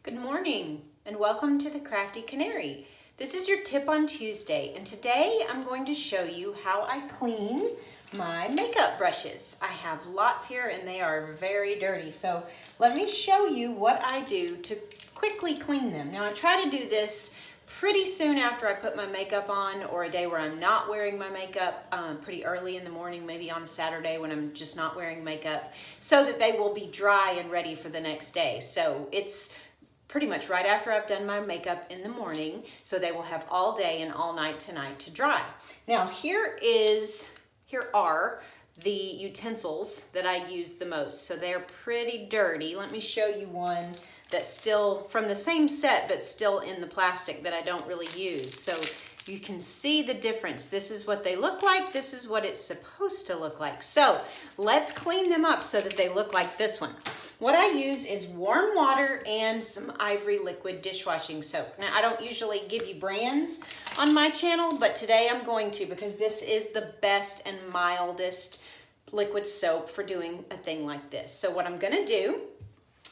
Good morning and welcome to the Crafty Canary. This is your tip on Tuesday, and today I'm going to show you how I clean my makeup brushes. I have lots here and they are very dirty, so let me show you what I do to quickly clean them. Now I try to do this pretty soon after I put my makeup on, or a day where I'm not wearing my makeup, pretty early in the morning, maybe on a Saturday when I'm just not wearing makeup, so that they will be dry and ready for the next day. So it's pretty much right after I've done my makeup in the morning, so they will have all day and all night tonight to dry. Now here are the utensils that I use the most. So they're pretty dirty. Let me show you one that's still from the same set, but still in the plastic that I don't really use. So you can see the difference. This is what they look like. This is what it's supposed to look like. So let's clean them up so that they look like this one. What I use is warm water and some Ivory liquid dishwashing soap. Now, I don't usually give you brands on my channel, but today I'm going to, because this is the best and mildest liquid soap for doing a thing like this. So what I'm gonna do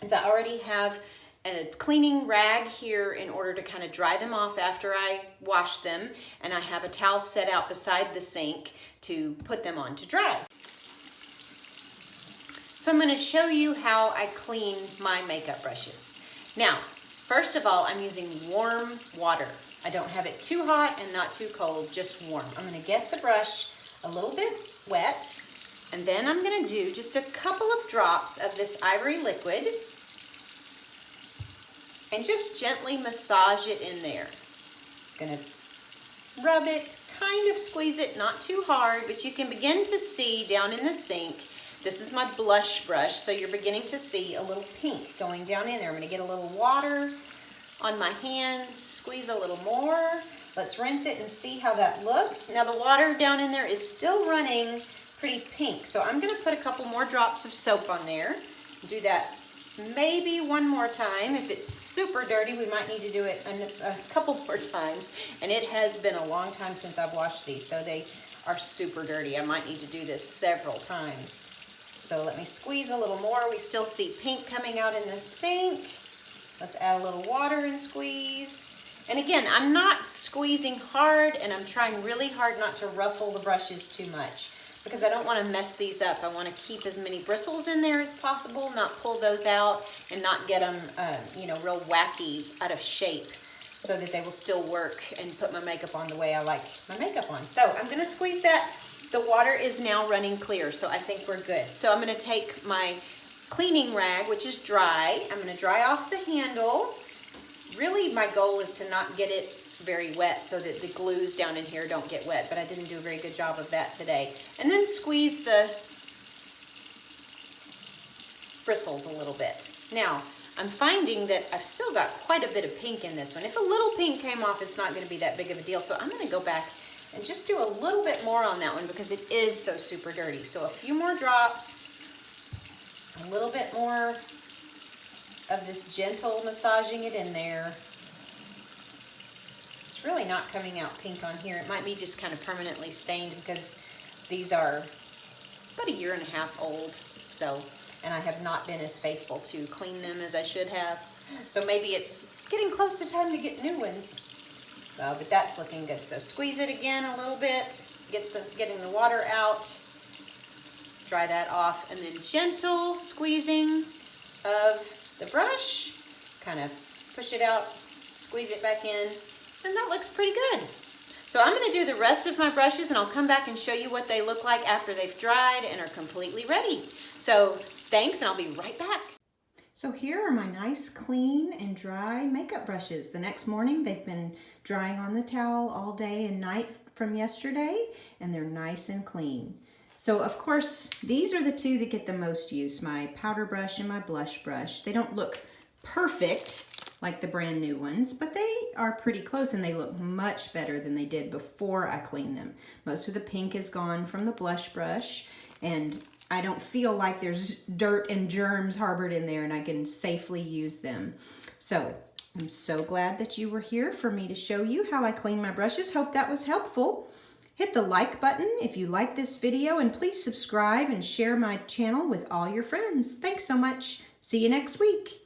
is I already have a cleaning rag here in order to kind of dry them off after I wash them, and I have a towel set out beside the sink to put them on to dry. So I'm going to show you how I clean my makeup brushes. Now, first of all, I'm using warm water. I don't have it too hot and not too cold, just warm. I'm going to get the brush a little bit wet, and then I'm going to do just a couple of drops of this Ivory liquid and just gently massage it in there. I'm going to rub it, kind of squeeze it, not too hard, but you can begin to see down in the sink. This is my blush brush, so you're beginning to see a little pink going down in there. I'm going to get a little water on my hands, squeeze a little more. Let's rinse it and see how that looks. Now the water down in there is still running pretty pink, so I'm going to put a couple more drops of soap on there. Do that maybe one more time. If it's super dirty, we might need to do it a couple more times, and it has been a long time since I've washed these, so they are super dirty. I might need to do this several times. So let me squeeze a little more. We still see pink coming out in the sink. Let's add a little water and squeeze. And again, I'm not squeezing hard, and I'm trying really hard not to ruffle the brushes too much because I don't want to mess these up. I want to keep as many bristles in there as possible, not pull those out and not get them, real wacky out of shape, so that they will still work and put my makeup on the way I like my makeup on. So I'm going to squeeze that. The water is now running clear, so I think we're good. So I'm going to take my cleaning rag, which is dry. I'm going to dry off the handle. Really, my goal is to not get it very wet so that the glues down in here don't get wet, but I didn't do a very good job of that today. And then squeeze the bristles a little bit. Now, I'm finding that I've still got quite a bit of pink in this one. If a little pink came off, it's not going to be that big of a deal, so I'm going to go back and just do a little bit more on that one because it is so super dirty. So a few more drops, a little bit more of this gentle massaging it in there. It's really not coming out pink on here. It might be just kind of permanently stained because these are about 1.5 years old. So, and I have not been as faithful to clean them as I should have. So maybe it's getting close to time to get new ones. But that's looking good. So squeeze it again a little bit, getting the water out, dry that off, and then gentle squeezing of the brush, kind of push it out, squeeze it back in, and that looks pretty good. So I'm going to do the rest of my brushes, and I'll come back and show you what they look like after they've dried and are completely ready. So thanks, and I'll be right back. So here are my nice, clean, and dry makeup brushes. The next morning, they've been drying on the towel all day and night from yesterday, and they're nice and clean. So, of course, these are the two that get the most use, my powder brush and my blush brush. They don't look perfect like the brand new ones, but they are pretty close, and they look much better than they did before I cleaned them. Most of the pink is gone from the blush brush, and I don't feel like there's dirt and germs harbored in there, and I can safely use them. So I'm so glad that you were here for me to show you how I clean my brushes. Hope that was helpful. Hit the like button if you like this video, and please subscribe and share my channel with all your friends. Thanks so much. See you next week.